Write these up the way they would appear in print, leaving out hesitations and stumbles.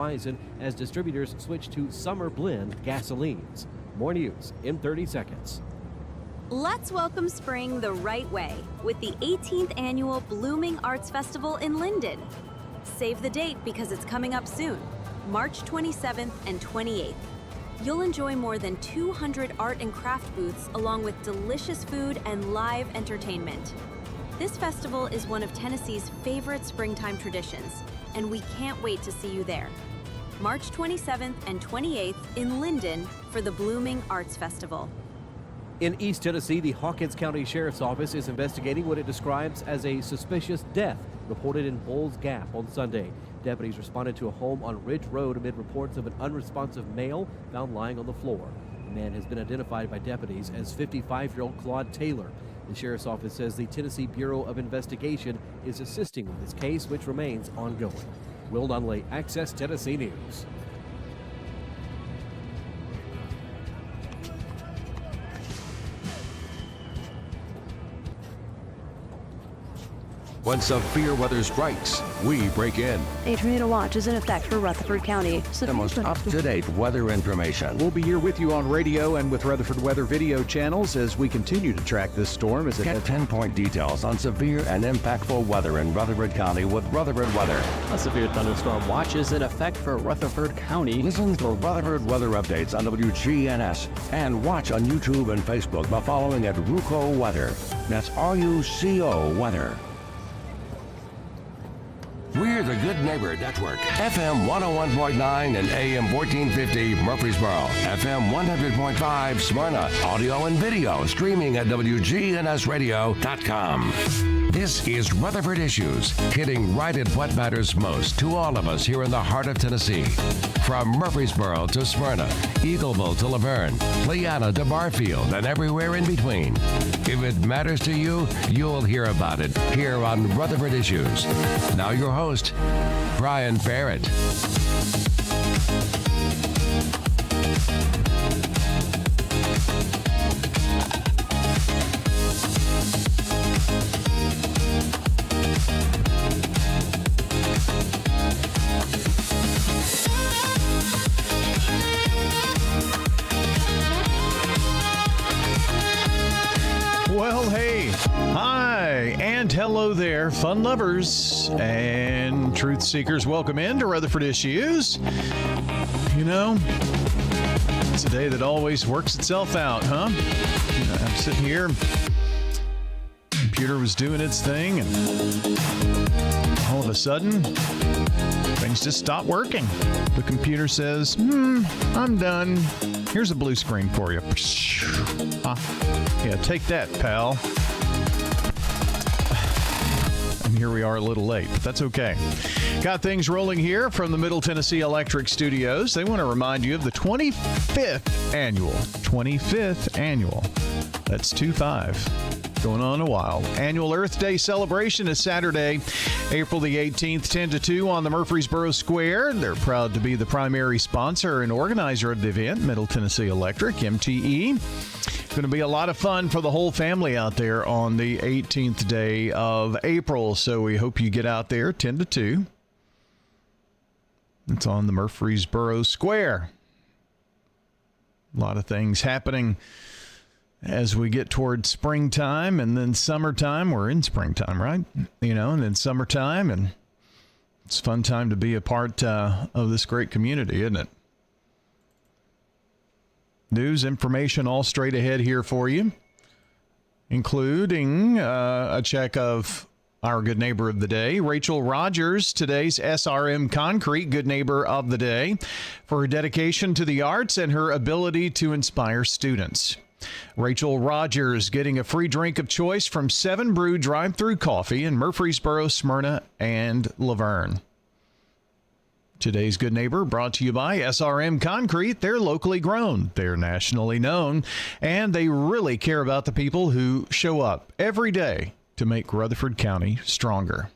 horizon as distributors switch to summer blend gasolines. More news in 30 seconds. Let's welcome spring the right way with the 18th annual Blooming Arts Festival in Linden. Save the date because it's coming up soon, March 27th and 28th. You'll enjoy more than 200 art and craft booths along with delicious food and live entertainment. This festival is one of Tennessee's favorite springtime traditions, and we can't wait to see you there. March 27th and 28th in Linden for the Blooming Arts Festival. In East Tennessee, the Hawkins County Sheriff's Office is investigating what it describes as a suspicious death reported in Bulls Gap on Sunday. Deputies responded to a home on Ridge Road amid reports of an unresponsive male found lying on the floor. The man has been identified by deputies as 55-year-old Claude Taylor. The Sheriff's Office says the Tennessee Bureau of Investigation is assisting with this case, which remains ongoing. Will Nunley, Access Tennessee News. When severe weather strikes, we break in. A tornado watch is in effect for Rutherford County. The most up-to-date weather information. We'll be here with you on radio and with Rutherford Weather video channels as we continue to track this storm. As it Get 10-point details on severe and impactful weather in Rutherford County with Rutherford Weather. A severe thunderstorm watch is in effect for Rutherford County. Listen to Rutherford weather updates on WGNS and watch on YouTube and Facebook by following at RUCO Weather. That's RUCO Weather. We're the Good Neighbor Network. FM 101.9 and AM 1450 Murfreesboro. FM 100.5 Smyrna. Audio and video streaming at WGNSradio.com. This is Rutherford Issues, hitting right at what matters most to all of us here in the heart of Tennessee. From Murfreesboro to Smyrna, Eagleville to Laverne, Leanna to Barfield, and everywhere in between. If it matters to you, you'll hear about it here on Rutherford Issues. Now your host, Brian Barrett. Well, hey, hi, and hello there, fun lovers and truth seekers. Welcome in to Rutherford Issues. You know, it's a day that always works itself out, huh? I'm sitting here, computer was doing its thing, and all of a sudden, things just stop working. The computer says, I'm done. Here's a blue screen for you. Yeah, take that, pal. And here we are a little late, but that's okay. Got things rolling here from the Middle Tennessee Electric Studios. They want to remind you of the 25th annual, that's 2-5, going on a while. Annual Earth Day celebration is Saturday, April the 18th, 10 to 2 on the Murfreesboro Square. They're proud to be the primary sponsor and organizer of the event, Middle Tennessee Electric, MTE. Going to be a lot of fun for the whole family out there on the 18th day of April. So we hope you get out there 10 to 2. It's on the Murfreesboro Square. A lot of things happening as we get towards springtime and then summertime. We're in springtime, right? You know, and then summertime. And it's a fun time to be a part of this great community, isn't it? News, information, all straight ahead here for you, including a check of our Good Neighbor of the Day, Rachel Rogers, today's SRM Concrete Good Neighbor of the Day, for her dedication to the arts and her ability to inspire students. Rachel Rogers getting a free drink of choice from 7 Brew Drive-Thru Coffee in Murfreesboro, Smyrna, and Laverne. Today's Good Neighbor brought to you by SRM Concrete. They're locally grown, they're nationally known, and they really care about the people who show up every day to make Rutherford County stronger.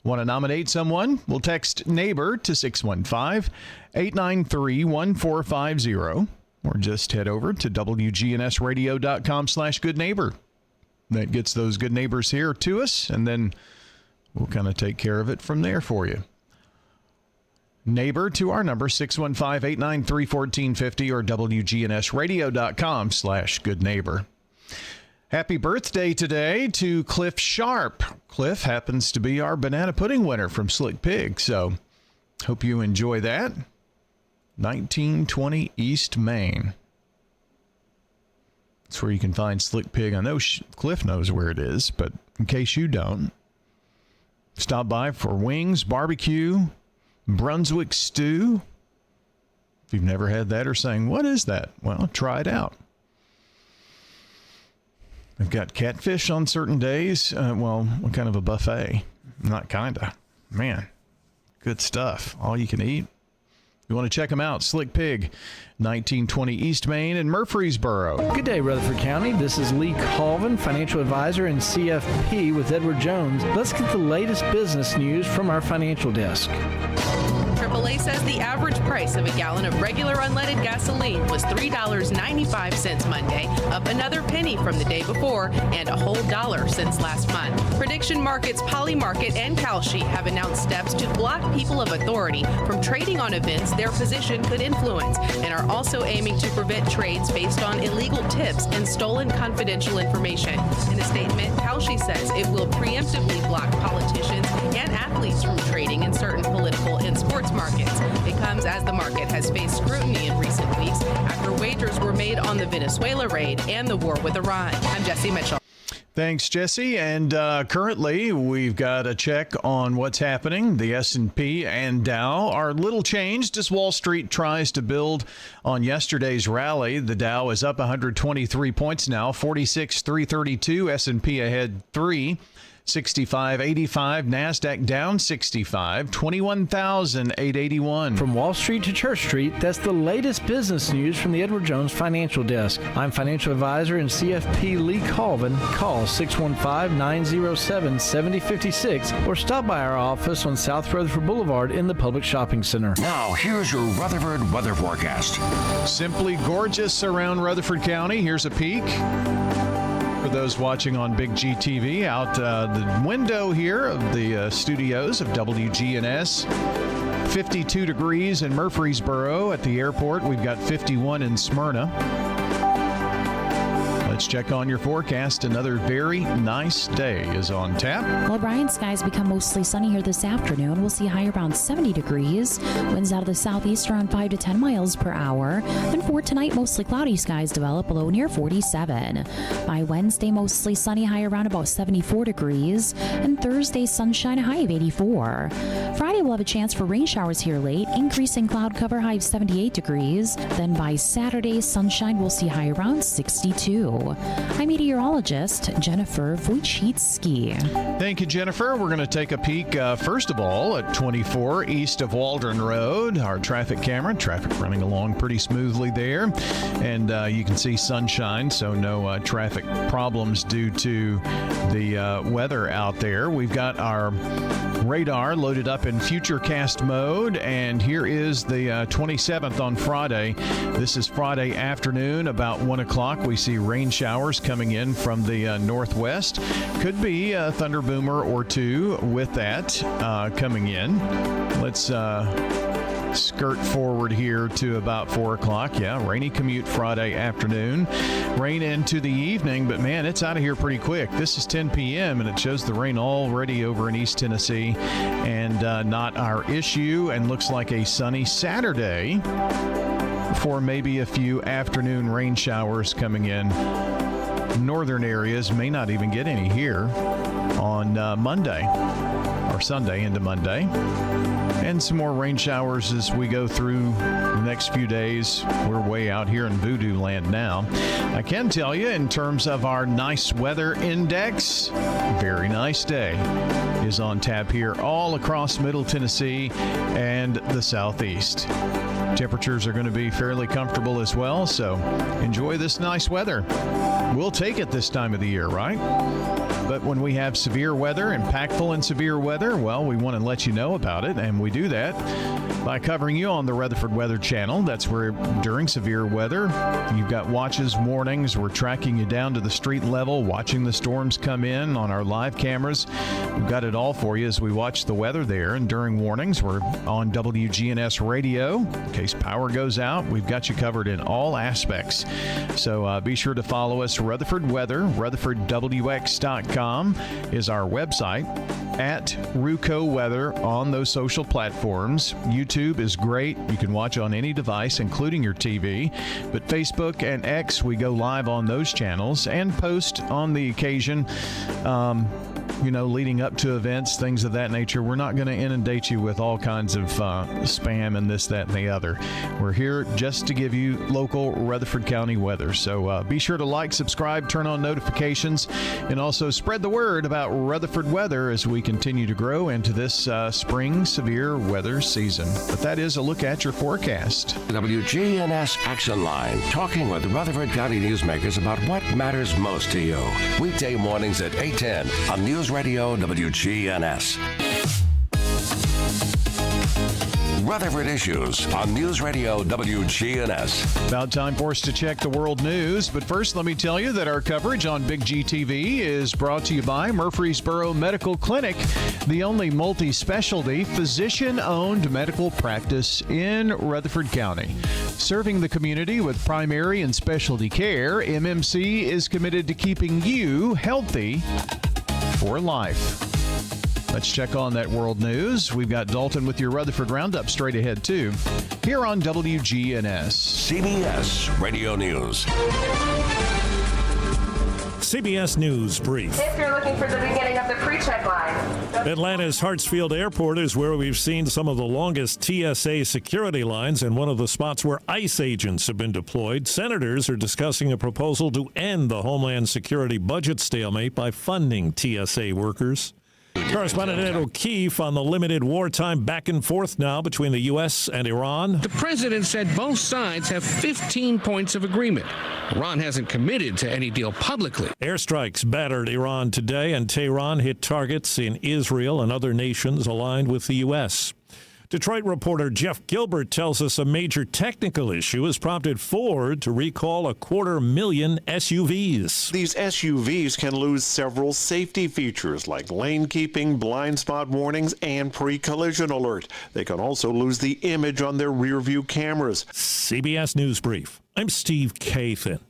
Want to nominate someone? We'll text NEIGHBOR to 615-893-1450, or just head over to WGNSradio.com/goodneighbor. That gets those good neighbors here to us, and then we'll kind of take care of it from there for you. neighbor to our number, 615-893-1450 or WGNSradio.com/goodneighbor. Happy birthday today to Cliff Sharp. Cliff happens to be our banana pudding winner from Slick Pig, so hope you enjoy that. 1920 East Main. That's where you can find Slick Pig. I know Cliff knows where it is, but in case you don't, stop by for wings, barbecue, Brunswick stew. If you've never had that or saying, what is that? Well, try it out. They've got catfish on certain days. What kind of a buffet? Not kinda. Man, good stuff. All you can eat. You want to check them out, Slick Pig, 1920 East Main in Murfreesboro. Good day, Rutherford County. This is Lee Colvin, financial advisor and CFP with Edward Jones. Let's get the latest business news from our financial desk. AAA says the average price of a gallon of regular unleaded gasoline was $3.95 Monday, up another penny from the day before and a whole $1 since last month. Prediction markets Polymarket and Kalshi have announced steps to block people of authority from trading on events their position could influence and are also aiming to prevent trades based on illegal tips and stolen confidential information. In a statement, Kalshi says it will preemptively block politicians and athletes from trading in certain political and sports markets. It comes as the market has faced scrutiny in recent weeks after wagers were made on the Venezuela raid and the war with Iran. I'm Jesse Mitchell. Thanks, Jesse. And currently, we've got a check on what's happening. The S&P and Dow are a little changed as Wall Street tries to build on yesterday's rally. The Dow is up 123 points now, 46,332. S&P ahead 3. 65.85. NASDAQ down 65, 21,881. From Wall Street to Church Street, that's the latest business news from the Edward Jones Financial Desk. I'm financial advisor and CFP Lee Colvin. Call 615-907-7056 or stop by our office on South Rutherford Boulevard in the Public Shopping Center. Now, here's your Rutherford weather forecast. Simply gorgeous around Rutherford County. Here's a peek. For those watching on Big G TV, out the window here of the studios of WGNS, 52 degrees in Murfreesboro. At the airport, we've got 51 in Smyrna. Let's check on your forecast. Another very nice day is on tap. Well, Brian, skies become mostly sunny here this afternoon. We'll see high around 70 degrees. Winds out of the southeast around 5 to 10 miles per hour. And for tonight, mostly cloudy skies develop, low near 47. By Wednesday, mostly sunny, high around about 74 degrees. And Thursday, sunshine, a high of 84. Friday, we'll have a chance for rain showers here late, increasing cloud cover, high of 78 degrees. Then by Saturday, sunshine, we'll see high around 62. I'm meteorologist Jennifer Wojcicki. Thank you, Jennifer. We're going to take a peek, first of all, at 24 east of Waldron Road. Our traffic camera, traffic running along pretty smoothly there. And you can see sunshine, so no traffic problems due to the weather out there. We've got our radar loaded up in Futurecast mode, and here is the 27th on Friday. This is Friday afternoon, about 1 o'clock. We see rain showers coming in from the northwest. Could be a thunder boomer or two with that coming in. Let's skirt forward here to about 4 o'clock. Yeah, rainy commute Friday afternoon. Rain into the evening, but man, it's out of here pretty quick. This is 10 p.m. and it shows the rain already over in East Tennessee and not our issue, and looks like a sunny Saturday for maybe a few afternoon rain showers coming in. Northern areas may not even get any here on Monday or Sunday into Monday. And some more rain showers as we go through the next few days. We're way out here in voodoo land now. I can tell you, in terms of our nice weather index, very nice day is on tap here all across Middle Tennessee and the Southeast. Temperatures are going to be fairly comfortable as well, so enjoy this nice weather. We'll take it this time of the year, right? But when we have severe weather, impactful and severe weather, well, we want to let you know about it, and we do that by covering you on the Rutherford Weather Channel. That's where during severe weather, you've got watches, warnings. We're tracking you down to the street level, watching the storms come in on our live cameras. We've got it all for you as we watch the weather there. And during warnings, we're on WGNS radio. In case power goes out, we've got you covered in all aspects. So be sure to follow us, Rutherford Weather. RutherfordWX.com is our website. At Ruco Weather on those social platforms. YouTube is great. You can watch on any device, including your TV. But Facebook and X, we go live on those channels and post on the occasion, leading up to events, things of that nature. We're not going to inundate you with all kinds of spam and this, that, and the other. We're here just to give you local Rutherford County weather. So be sure to like, subscribe, turn on notifications, and also spread the word about Rutherford weather as we continue to grow into this spring severe weather season. But that is a look at your forecast. WGNS Action Line, talking with Rutherford County newsmakers about what matters most to you. Weekday mornings at 8:10 on News Radio WGNS. Rutherford Issues on News Radio WGNS. About time for us to check the world news, but first let me tell you that our coverage on Big G TV is brought to you by Murfreesboro Medical Clinic, the only multi-specialty physician-owned medical practice in Rutherford County. Serving the community with primary and specialty care, MMC is committed to keeping you healthy for life. Let's check on that world news. We've got Dalton with your Rutherford Roundup straight ahead, too, here on WGNS. CBS Radio News. CBS News Brief. If you're looking for the beginning of the pre-check line. Atlanta's Hartsfield Airport is where we've seen some of the longest TSA security lines and one of the spots where ICE agents have been deployed. Senators are discussing a proposal to end the Homeland Security budget stalemate by funding TSA workers. Correspondent Ed O'Keefe on the limited wartime back and forth now between the U.S. and Iran. The president said both sides have 15 points of agreement. Iran hasn't committed to any deal publicly. Airstrikes battered Iran today, and Tehran hit targets in Israel and other nations aligned with the U.S. Detroit reporter Jeff Gilbert tells us a major technical issue has prompted Ford to recall 250,000 SUVs. These SUVs can lose several safety features like lane keeping, blind spot warnings, and pre-collision alert. They can also lose the image on their rear view cameras. CBS News Brief. I'm Steve Kathan.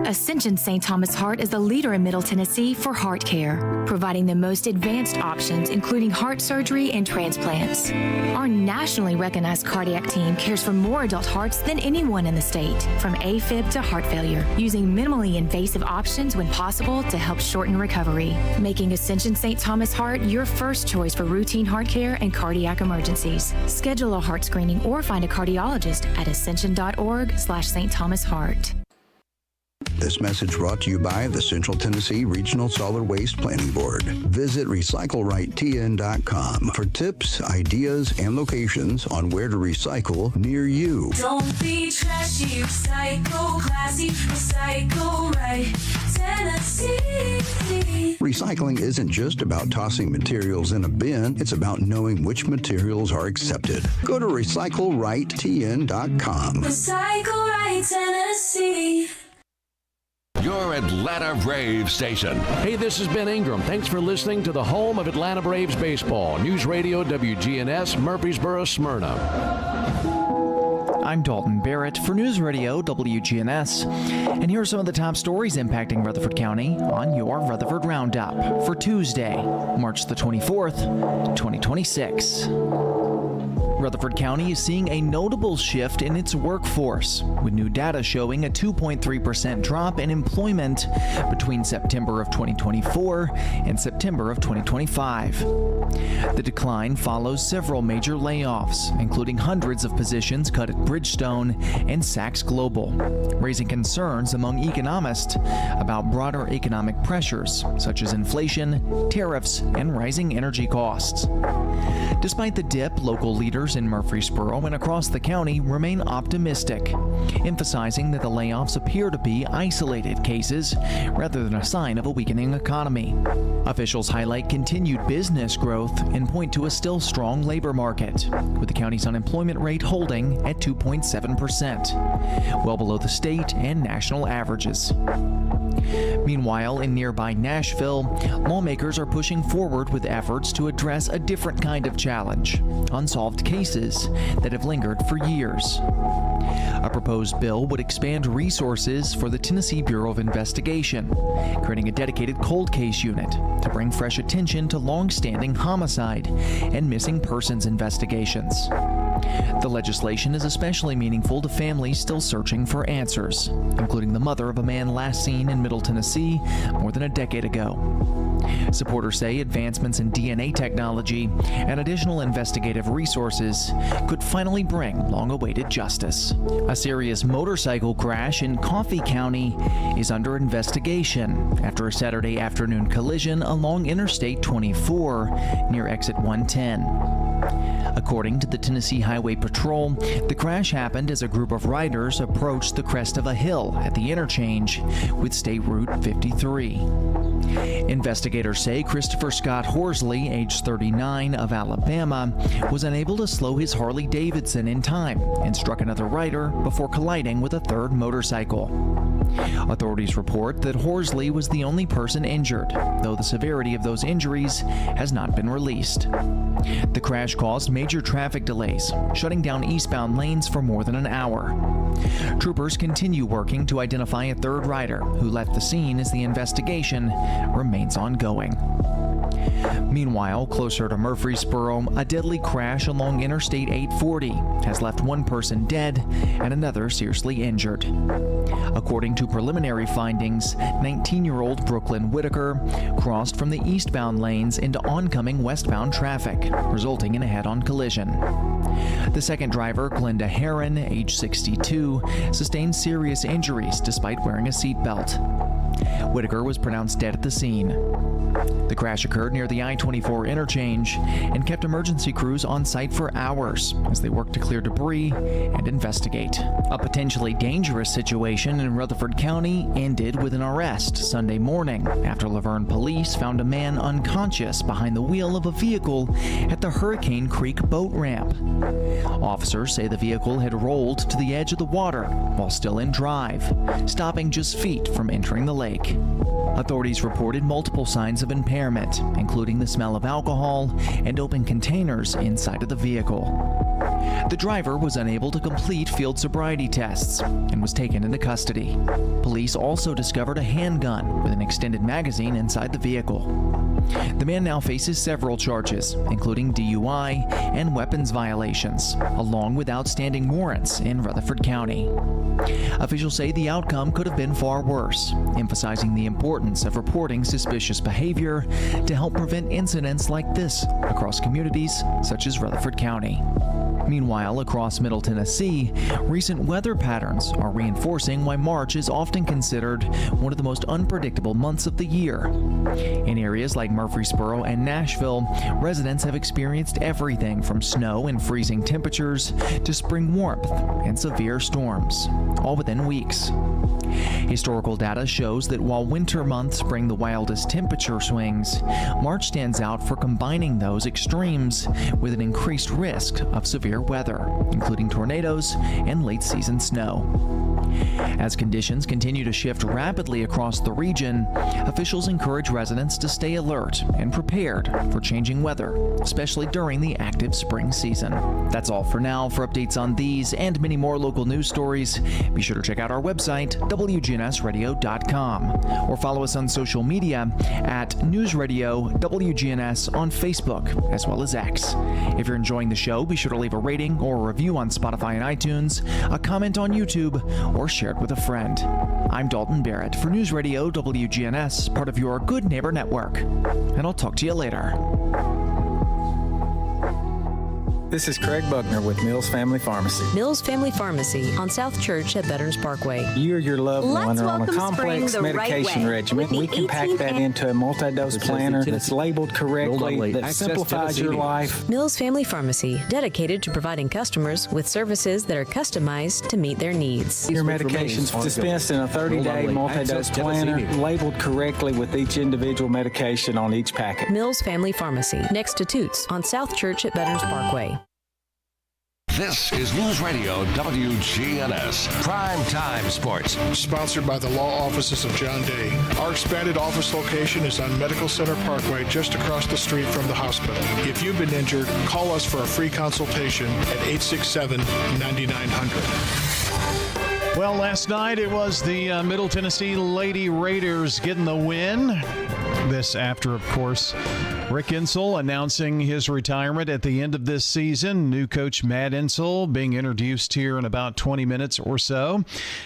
Ascension St. Thomas Heart is the leader in Middle Tennessee for heart care, providing the most advanced options, including heart surgery and transplants. Our nationally recognized cardiac team cares for more adult hearts than anyone in the state, from AFib to heart failure, using minimally invasive options when possible to help shorten recovery, making Ascension St. Thomas Heart your first choice for routine heart care and cardiac emergencies. Schedule a heart screening or find a cardiologist at ascension.org/St. Thomas Heart. This message brought to you by the Central Tennessee Regional Solid Waste Planning Board. Visit RecycleRightTN.com for tips, ideas, and locations on where to recycle near you. Don't be trashy, recycle classy, recycle right, Tennessee. Recycling isn't just about tossing materials in a bin, it's about knowing which materials are accepted. Go to RecycleRightTN.com. Recycle right, Tennessee. Your Atlanta Braves station. Hey, this is Ben Ingram. Thanks for listening to the home of Atlanta Braves baseball. News Radio WGNS, Murfreesboro, Smyrna. I'm Dalton Barrett for News Radio WGNS. And here are some of the top stories impacting Rutherford County on your Rutherford Roundup for Tuesday, March the 24th, 2026. Rutherford County is seeing a notable shift in its workforce, with new data showing a 2.3% drop in employment between September of 2024 and September of 2025. The decline follows several major layoffs, including hundreds of positions cut at Bridgestone and Saks Global, raising concerns among economists about broader economic pressures, such as inflation, tariffs, and rising energy costs. Despite the dip, local leaders leaders in Murfreesboro and across the county remain optimistic, emphasizing that the layoffs appear to be isolated cases rather than a sign of a weakening economy. Officials highlight continued business growth and point to a still strong labor market, with the county's unemployment rate holding at 2.7%, well below the state and national averages. Meanwhile, in nearby Nashville, lawmakers are pushing forward with efforts to address a different kind of challenge: unsolved cases that have lingered for years. A proposed bill would expand resources for the Tennessee Bureau of Investigation, creating a dedicated cold case unit to bring fresh attention to long-standing homicide and missing persons investigations. The legislation is especially meaningful to families still searching for answers, including the mother of a man last seen in Middle Tennessee more than a decade ago. Supporters say advancements in DNA technology and additional investigative resources could finally bring long-awaited justice. A serious motorcycle crash in Coffee County is under investigation after a Saturday afternoon collision along Interstate 24 near exit 110. According to the Tennessee Highway Patrol, the crash happened as a group of riders approached the crest of a hill at the interchange with State Route 53. Investigators say Christopher Scott Horsley, age 39, of Alabama, was unable to slow his Harley-Davidson in time and struck another rider before colliding with a third motorcycle. Authorities report that Horsley was the only person injured, though the severity of those injuries has not been released. The crash caused major traffic delays, shutting down eastbound lanes for more than an hour. Troopers continue working to identify a third rider who left the scene as the investigation remains ongoing. Meanwhile, closer to Murfreesboro, a deadly crash along Interstate 840 has left one person dead and another seriously injured. According to preliminary findings, 19-year-old Brooklyn Whitaker crossed from the eastbound lanes into oncoming westbound traffic, resulting in a head-on collision. The second driver, Glenda Heron, age 62, sustained serious injuries despite wearing a seatbelt. Whitaker was pronounced dead at the scene. The crash occurred near the I-24 interchange and kept emergency crews on site for hours as they worked to clear debris and investigate. A potentially dangerous situation in Rutherford County ended with an arrest Sunday morning after Laverne police found a man unconscious behind the wheel of a vehicle at the Hurricane Creek boat ramp. Officers say the vehicle had rolled to the edge of the water while still in drive, stopping just feet from entering the lake. Authorities reported multiple signs of impairment, including the smell of alcohol and open containers inside of the vehicle. The driver was unable to complete field sobriety tests and was taken into custody. Police also discovered a handgun with an extended magazine inside the vehicle. The man now faces several charges, including DUI and weapons violations, along with outstanding warrants in Rutherford County. Officials say the outcome could have been far worse, emphasizing the importance of reporting suspicious behavior to help prevent incidents like this across communities such as Rutherford County. Meanwhile, across Middle Tennessee, recent weather patterns are reinforcing why March is often considered one of the most unpredictable months of the year. In areas like Murfreesboro and Nashville, residents have experienced everything from snow and freezing temperatures to spring warmth and severe storms, all within weeks. Historical data shows that while winter months bring the wildest temperature swings, March stands out for combining those extremes with an increased risk of severe weather, including tornadoes and late-season snow. As conditions continue to shift rapidly across the region, officials encourage residents to stay alert and prepared for changing weather, especially during the active spring season. That's all for now. For updates on these and many more local news stories, be sure to check out our website, WGNSradio.com, or follow us on social media at News Radio WGNS on Facebook, as well as X. If you're enjoying the show, be sure to leave a rating or a review on Spotify and iTunes, a comment on YouTube, or share it with a friend. I'm Dalton Barrett for News Radio WGNS, part of your Good Neighbor Network. And I'll talk to you later. This is Craig Buckner with Mills Family Pharmacy. Mills Family Pharmacy on South Church at Veterans Parkway. You or your loved one are on a welcome complex spring the medication right way regimen. with We the can pack 18th that into a multi-dose planner that's labeled correctly, that simplifies your life. Mills Family Pharmacy, dedicated to providing customers with services that are customized to meet their needs. Your medications dispensed in a 30-day multi-dose planner, labeled correctly with each individual medication on each packet. Mills Family Pharmacy, next to Toots on South Church at Veterans Parkway. This is News Radio WGNS Prime Time Sports. Sponsored by the law offices of John Day. Our expanded office location is on Medical Center Parkway, just across the street from the hospital. If you've been injured, call us for a free consultation at 867-9900. Well, last night it was the Middle Tennessee Lady Raiders getting the win. This after, of course, Rick Insell announcing his retirement at the end of this season. New coach Matt Insell being introduced here in about 20 minutes or so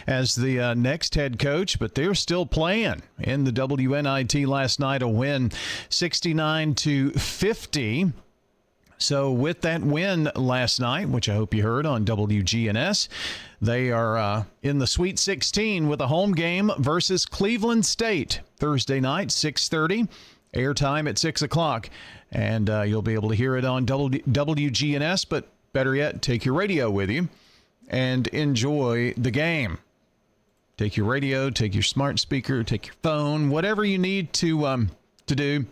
as the next head coach, but they're still playing in the WNIT last night, a win 69-50. So with that win last night, which I hope you heard on WGNS, they are in the Sweet 16 with a home game versus Cleveland State Thursday night, 6:30. Airtime at 6 o'clock. And you'll be able to hear it on WGNS, but better yet, take your radio with you and enjoy the game. Take your radio, take your smart speaker, take your phone, whatever you need to do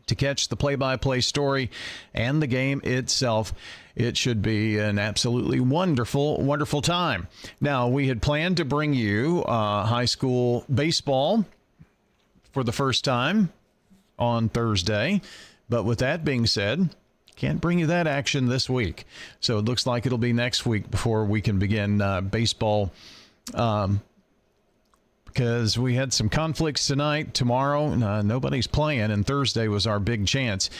to catch the play-by-play story and the game itself. It should be an absolutely wonderful, wonderful time. Now, we had planned to bring you high school baseball for the first time on Thursday, but with that being said, can't bring you that action this week. So it looks like it'll be next week before we can begin baseball, because we had some conflicts tonight. Tomorrow, nobody's playing, and Thursday was our big chance.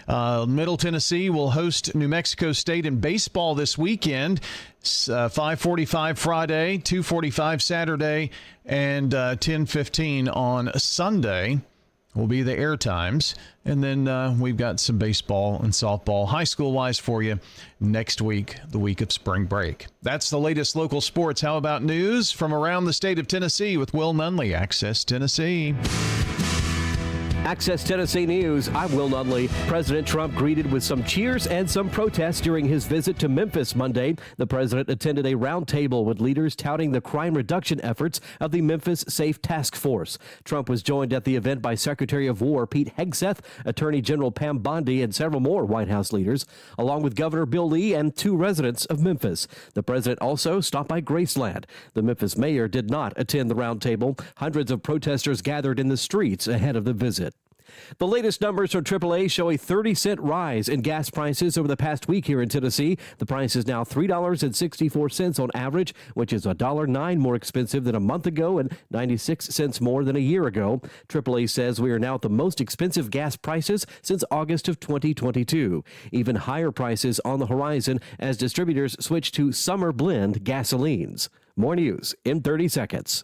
Middle Tennessee will host New Mexico State in baseball this weekend. 5:45 Friday, 2:45 Saturday, and 10:15 on Sunday will be the air times. And then we've got some baseball and softball high school-wise for you next week, the week of spring break. That's the latest local sports. How about news from around the state of Tennessee with Will Nunley, Access Tennessee. Access Tennessee News, I'm Will Nunley. President Trump greeted with some cheers and some protests during his visit to Memphis Monday. The president attended a roundtable with leaders touting the crime reduction efforts of the Memphis Safe Task Force. Trump was joined at the event by Secretary of War Pete Hegseth, Attorney General Pam Bondi, and several more White House leaders, along with Governor Bill Lee and 2 residents of Memphis. The president also stopped by Graceland. The Memphis mayor did not attend the roundtable. Hundreds of protesters gathered in the streets ahead of the visit. The latest numbers from AAA show a 30-cent rise in gas prices over the past week here in Tennessee. The price is now $3.64 on average, which is $1.09 more expensive than a month ago and 96 cents more than a year ago. AAA says we are now at the most expensive gas prices since August of 2022. Even higher prices on the horizon as distributors switch to summer blend gasolines. More news in 30 seconds.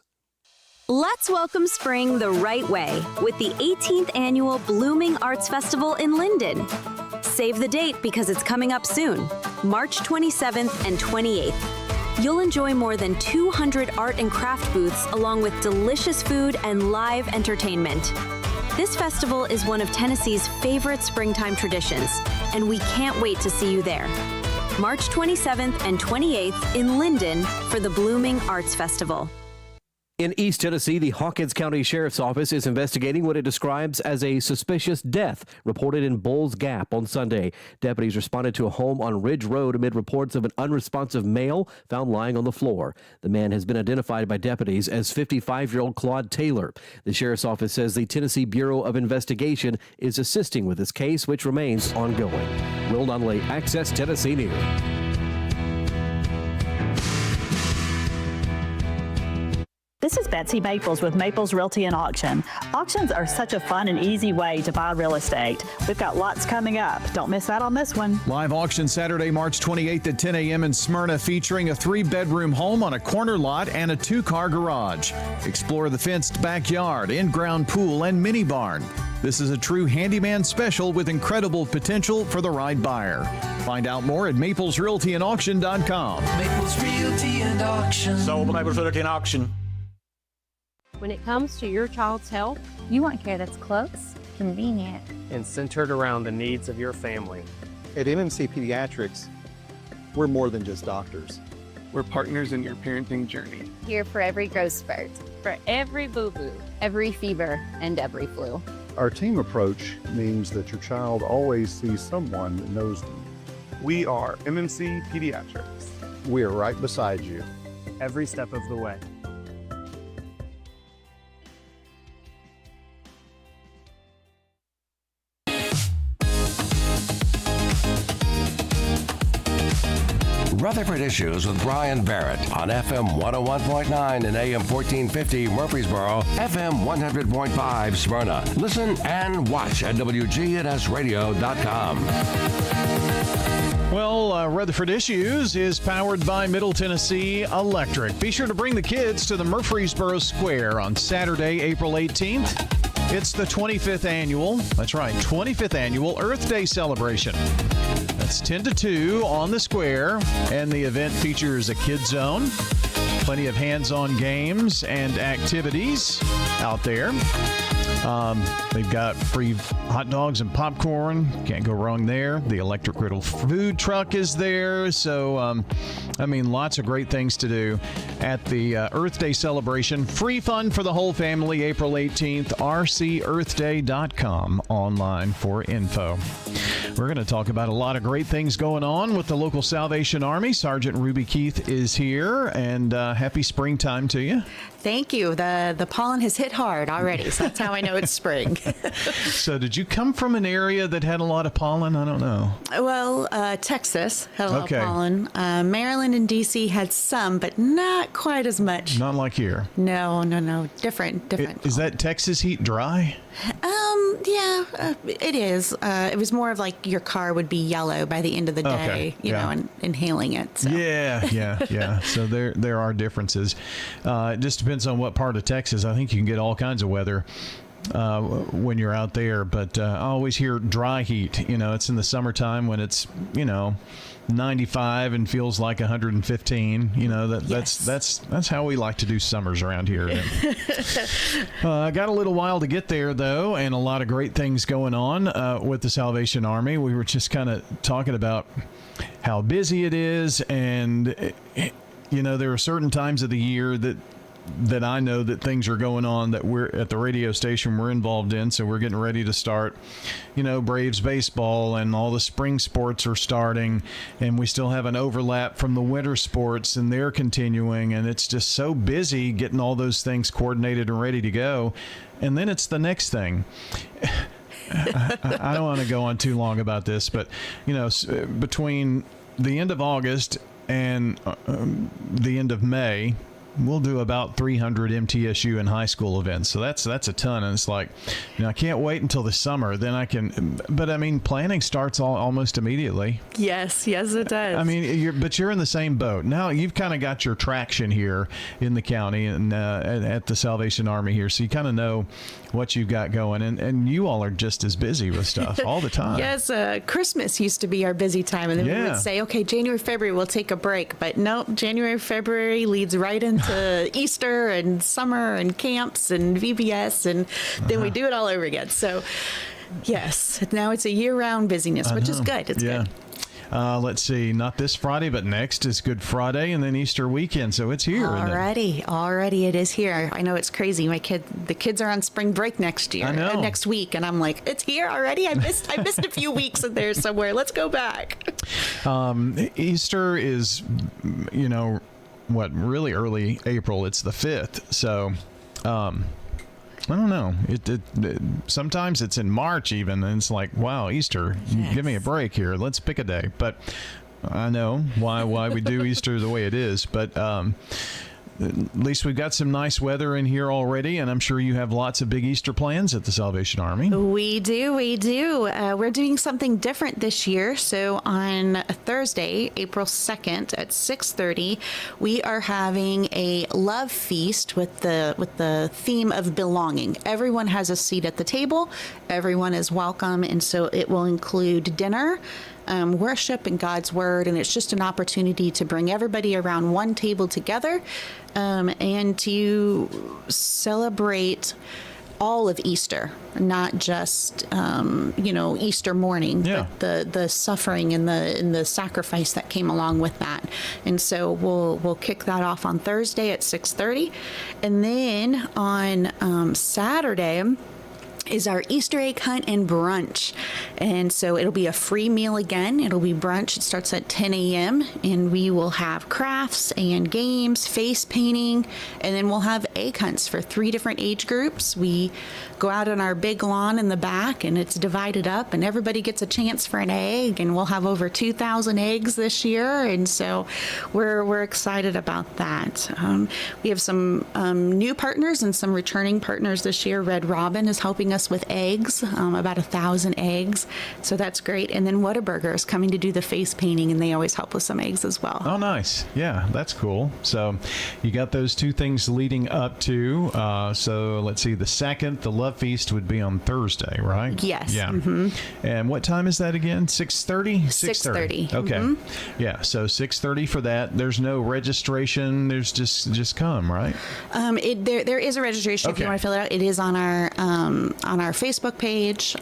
Let's welcome spring the right way with the 18th annual Blooming Arts Festival in Linden. Save the date because it's coming up soon, March 27th and 28th. You'll enjoy more than 200 art and craft booths along with delicious food and live entertainment. This festival is one of Tennessee's favorite springtime traditions, and we can't wait to see you there. March 27th and 28th in Linden for the Blooming Arts Festival. In East Tennessee, the Hawkins County Sheriff's Office is investigating what it describes as a suspicious death reported in Bulls Gap on Sunday. Deputies responded to a home on Ridge Road amid reports of an unresponsive male found lying on the floor. The man has been identified by deputies as 55-year-old Claude Taylor. The Sheriff's Office says the Tennessee Bureau of Investigation is assisting with this case, which remains ongoing. Will Nunley, Access Tennessee News. This is Betsy Maples with Maples Realty and Auction. Auctions are such a fun and easy way to buy real estate. We've got lots coming up. Don't miss out on this one. Live auction Saturday, March 28th at 10 a.m. in Smyrna, featuring a 3-bedroom home on a corner lot and a 2-car garage. Explore the fenced backyard, in-ground pool, and mini barn. This is a true handyman special with incredible potential for the right buyer. Find out more at maplesrealtyandauction.com. Maples Realty and Auction. Sold Maples Realty and Auction. When it comes to your child's health, you want care that's close, convenient, and centered around the needs of your family. At MMC Pediatrics, we're more than just doctors. We're partners in your parenting journey. Here for every growth spurt, for every boo-boo, every fever, and every flu. Our team approach means that your child always sees someone that knows them. We are MMC Pediatrics. We are right beside you. Every step of the way. Rutherford Issues with Brian Barrett on FM 101.9 and AM 1450 Murfreesboro, FM 100.5 Smyrna. Listen and watch at WGNSradio.com. Well, Rutherford Issues is powered by Middle Tennessee Electric. Be sure to bring the kids to the Murfreesboro Square on Saturday, April 18th. It's the 25th annual, that's right, 25th annual Earth Day celebration. That's 10 to 2 on the square, and the event features a kids zone, plenty of hands-on games and activities out there. They've got free hot dogs and popcorn. Can't go wrong there. The electric griddle food truck is there. So, lots of great things to do at the Earth Day celebration. Free fun for the whole family, April 18th. rcearthday.com online for info. We're going to talk about a lot of great things going on with the local Salvation Army. Sergeant Ruby Keith is here, and happy springtime to you. Thank you. The pollen has hit hard already, so that's how I know it's spring. So did you come from an area that had a lot of pollen? I don't know. Well, Texas had a lot of pollen. Maryland and D.C. had some, but not quite as much. Not like here. No. Different. Is that Texas heat dry? Yeah, it is. It was more of like your car would be yellow by the end of the day, you know, and inhaling it. So. Yeah. So there are differences. It just depends on what part of Texas. I think you can get all kinds of weather when you're out there, but I always hear dry heat. You know, it's in the summertime when it's 95 and feels like 115. You know, that's how we like to do summers around here. Got a little while to get there though, and a lot of great things going on with the Salvation Army. We were just kind of talking about how busy it is, and there are certain times of the year that I know that things are going on that we're at the radio station we're involved in. So we're getting ready to start, Braves baseball, and all the spring sports are starting, and we still have an overlap from the winter sports, and they're continuing, and it's just so busy getting all those things coordinated and ready to go. And then it's the next thing. I don't want to go on too long about this, but between the end of August and the end of May, we'll do about 300 MTSU and high school events. So that's a ton. And it's like, I can't wait until the summer. Then I can, but planning starts almost immediately. Yes, it does. You're in the same boat. Now you've kind of got your traction here in the county and at the Salvation Army here. So you kind of know what you've got going, and you all are just as busy with stuff all the time. Yes, Christmas used to be our busy time, and then we would say, okay, January, February, we'll take a break. But no, January, February leads right into Easter and summer and camps and VBS, and then we do it all over again. So, yes, now it's a year-round busyness, which is good. It's good. Let's see, not this Friday, but next is Good Friday, and then Easter weekend. So it's here. Already it is here. I know it's crazy. The kids are on spring break next week, and I'm like, it's here already. I missed a few weeks in there somewhere. Let's go back. Easter is, really early April. It's the 5th. So, I don't know. It sometimes it's in March even, and it's like, wow, Easter. Yes. Give me a break here. Let's pick a day. But I know why we do Easter the way it is. But at least we've got some nice weather in here already, and I'm sure you have lots of big Easter plans at the Salvation Army. We do. We're doing something different this year. So on Thursday, April 2nd at 6:30, we are having a love feast with the theme of belonging. Everyone has a seat at the table. Everyone is welcome, and so it will include dinner, worship and God's Word, and it's just an opportunity to bring everybody around one table together and to celebrate all of Easter, not just Easter morning, but the suffering and the sacrifice that came along with that. And so we'll kick that off on Thursday at 6:30, and then on Saturday is our Easter egg hunt and brunch. And so it'll be a free meal again. It'll be brunch. It starts at 10 a.m. and we will have crafts and games, face painting, and then we'll have egg hunts for 3 different age groups. We go out on our big lawn in the back, and it's divided up, and everybody gets a chance for an egg, and we'll have over 2,000 eggs this year, and so we're excited about that. We have some new partners and some returning partners this year. Red Robin is helping us with eggs, about 1,000 eggs, so that's great. And then Whataburger is coming to do the face painting, and they always help with some eggs as well. Oh, nice. Yeah, that's cool. So you got those 2 things leading up to, so let's see, the 2nd, the Love Feast would be on Thursday, right? Yes. Yeah. Mm-hmm. And what time is that again? 6:30? 6:30. Okay. Mm-hmm. Yeah, so 6:30 for that. There's no registration. There's just come, right? There is a registration if you want to fill it out. It is on our Facebook page.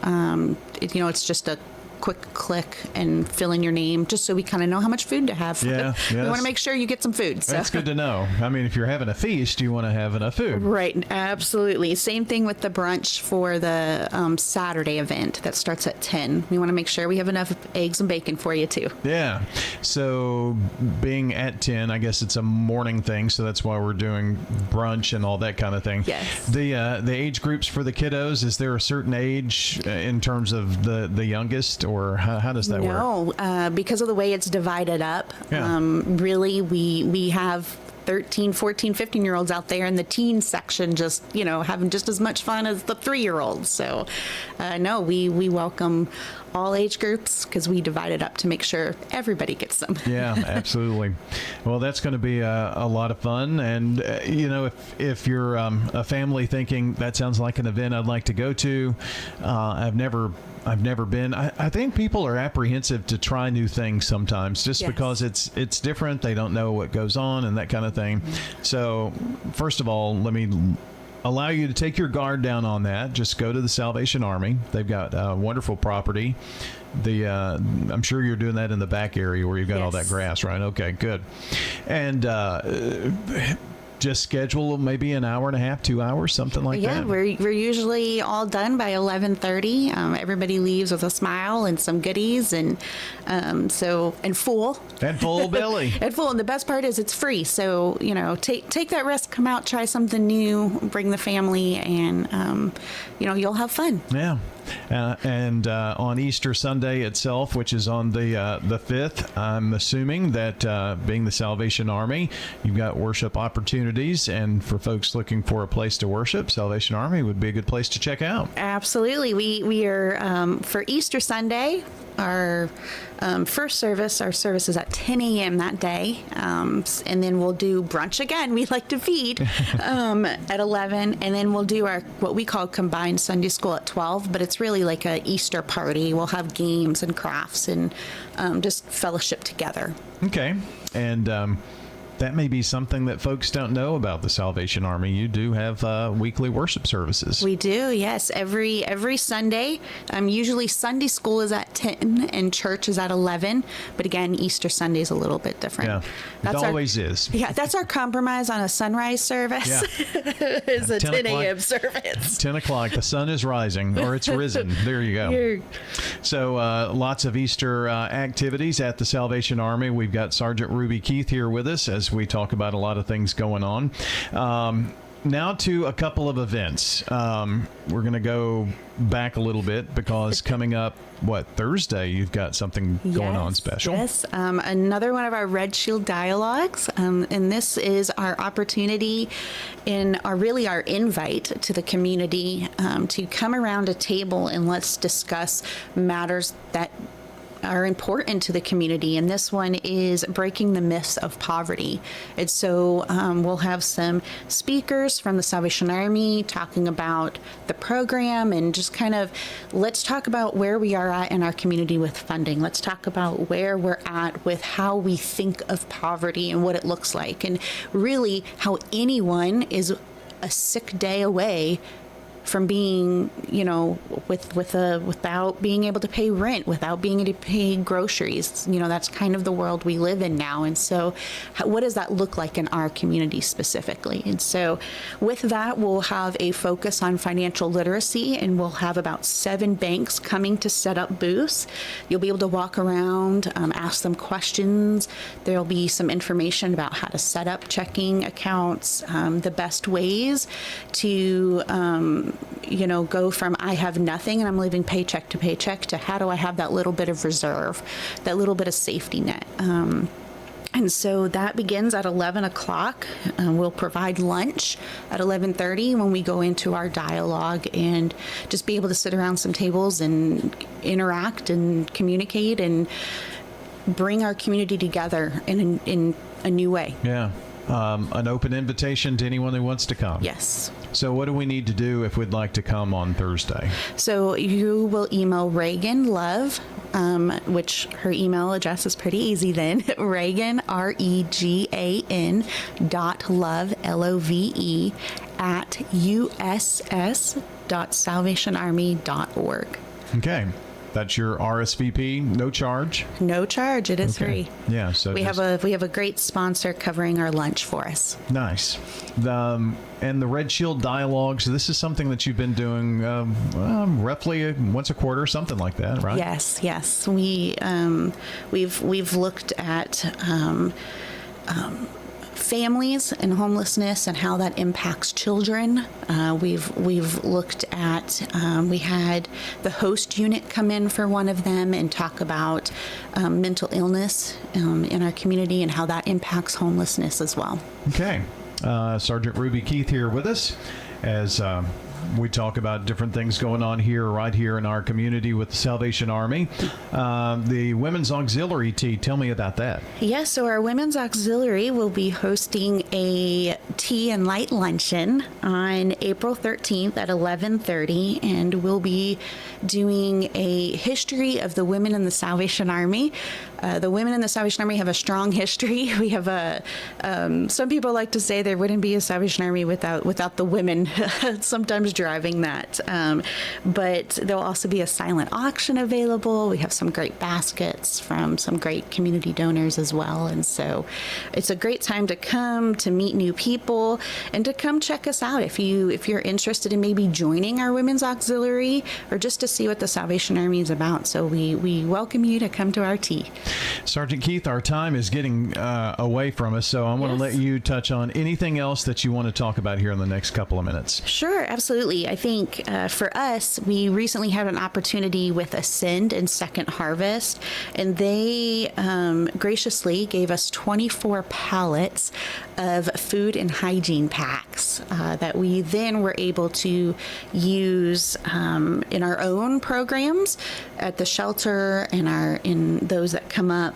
It's just a quick click and fill in your name, just so we kind of know how much food to have. Yeah, we want to make sure you get some food. So. That's good to know. I mean, if you're having a feast, you want to have enough food. Right, absolutely. Same thing with the brunch for the Saturday event that starts at 10. We want to make sure we have enough eggs and bacon for you too. Yeah. So being at 10, I guess it's a morning thing, so that's why we're doing brunch and all that kind of thing. Yes. The age groups for the kiddos, is there a certain age in terms of the youngest? Or how does that work? No, because of the way it's divided up, really we have 13, 14, 15-year-olds out there in the teen section just, having just as much fun as the 3-year-olds. So, no, we welcome all age groups because we divide it up to make sure everybody gets them. Yeah, absolutely. Well, that's going to be a lot of fun. And, if you're a family thinking that sounds like an event I'd like to go to, I've never been. I think people are apprehensive to try new things sometimes just because it's different. They don't know what goes on and that kind of thing. So, first of all, let me allow you to take your guard down on that. Just go to the Salvation Army. They've got wonderful property. I'm sure you're doing that in the back area where you've got all that grass, right? Okay, good. And just schedule maybe an hour and a half, 2 hours, something like that. Yeah, we're usually all done by 11:30. Everybody leaves with a smile and some goodies, and full. And full belly. And full. And the best part is it's free. So take that risk, come out, try something new, bring the family, and you'll have fun. Yeah. And on Easter Sunday itself, which is on the 5th, I'm assuming that being the Salvation Army, you've got worship opportunities. And for folks looking for a place to worship, Salvation Army would be a good place to check out. Absolutely. We are, for Easter Sunday, our first service, our service is at 10 a.m. that day. And then we'll do brunch again. We like to feed at 11. And then we'll do our what we call combined Sunday school at 12. But it's really like a Easter party. We'll have games and crafts and just fellowship together. Okay. And that may be something that folks don't know about the Salvation Army. You do have weekly worship services. We do, yes. Every Sunday. Usually Sunday school is at 10 and church is at 11. But again, Easter Sunday is a little bit different. Yeah, it always is. Yeah, that's our compromise on a sunrise service. Yeah. Is a 10 a.m. service. 10 o'clock. The sun is rising, or it's risen. There you go. So lots of Easter activities at the Salvation Army. We've got Sergeant Ruby Keith here with us as we talk about a lot of things going on. now to a couple of events. We're going to go back a little bit because coming up, Thursday, you've got something going on special. Yes, another one of our Red Shield dialogues, and this is our opportunity our invite to the community to come around a table and let's discuss matters that are important to the community, and this one is breaking the myths of poverty. And so we'll have some speakers from the Salvation Army talking about the program and just kind of let's talk about where we are at in our community with funding. Let's talk about where we're at with how we think of poverty and what it looks like, and really how anyone is a sick day away from being, without being able to pay rent, without being able to pay groceries. That's kind of the world we live in now. And so what does that look like in our community specifically? And so with that, we'll have a focus on financial literacy, and we'll have about 7 banks coming to set up booths. You'll be able to walk around, ask them questions. There'll be some information about how to set up checking accounts, the best ways to go from I have nothing and I'm living paycheck to paycheck to how do I have that little bit of reserve, that little bit of safety net. And so that begins at 11 o'clock. We'll provide lunch at 11:30 when we go into our dialogue and just be able to sit around some tables and interact and communicate and bring our community together in a new way. Yeah. An open invitation to anyone who wants to come. Yes. So what do we need to do if we'd like to come on Thursday? So you will email Reagan Love, which her email address is pretty easy then. Reagan, REGAN .love, LOVE at uss.salvationarmy.org. Okay. That's your RSVP, no charge? No charge. It is free. Yeah. So we have a great sponsor covering our lunch for us. Nice. And the Red Shield dialogues. This is something that you've been doing roughly once a quarter, something like that, right? Yes. We've looked at families and homelessness and how that impacts children. We've looked at, we had the host unit come in for one of them and talk about mental illness in our community and how that impacts homelessness as well. Okay. Sergeant Ruby Keith here with us as we talk about different things going on right here in our community with the Salvation Army. The Women's Auxiliary Tea, tell me about that. Yes, so our Women's Auxiliary will be hosting a tea and light luncheon on April 13th at 11:30, and we'll be doing a history of the women in the Salvation Army. The women in the Salvation Army have a strong history. We have some people like to say there wouldn't be a Salvation Army without the women sometimes driving that. But there'll also be a silent auction available. We have some great baskets from some great community donors as well. And so it's a great time to come to meet new people and to come check us out if you're interested in maybe joining our Women's Auxiliary or just to see what the Salvation Army is about. So we welcome you to come to our tea. Sergeant Keith, our time is getting away from us, so I want to let you touch on anything else that you want to talk about here in the next couple of minutes. Sure, absolutely. I think for us, we recently had an opportunity with Ascend and Second Harvest, and they graciously gave us 24 pallets of food and hygiene packs that we then were able to use in our own programs at the shelter and in those that come up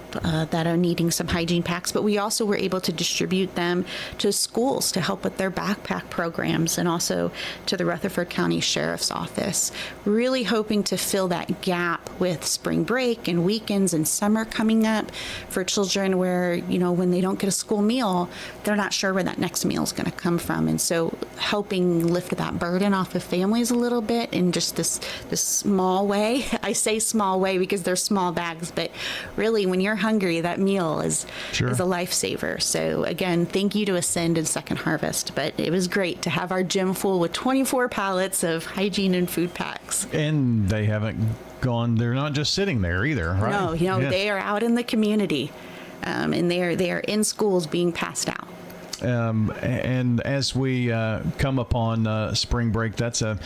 that are needing some hygiene packs, but we also were able to distribute them to schools to help with their backpack programs and also to the Rutherford County Sheriff's Office. Really hoping to fill that gap with spring break and weekends and summer coming up for children where, when they don't get a school meal, they're not sure where that next meal is going to come from. And so helping lift that burden off of families a little bit in just this small way. I say small way because they're small bags, but really when you're hungry, that meal is a lifesaver. So again, thank you to Ascend and Second Harvest, but it was great to have our gym full with 24 pallets of hygiene and food packs. And they haven't gone, they're not just sitting there either, right? No, they are out in the community and they are in schools being passed out. And as we come upon spring break, that's a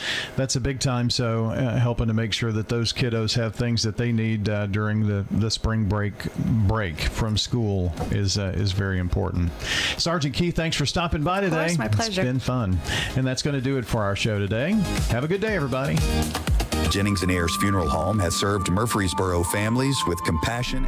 big time. So helping to make sure that those kiddos have things that they need during the spring break from school is very important. Sergeant Keith, thanks for stopping by today. Of course, my pleasure. It's been fun. And that's going to do it for our show today. Have a good day, everybody. Jennings and Ayers Funeral Home has served Murfreesboro families with compassion.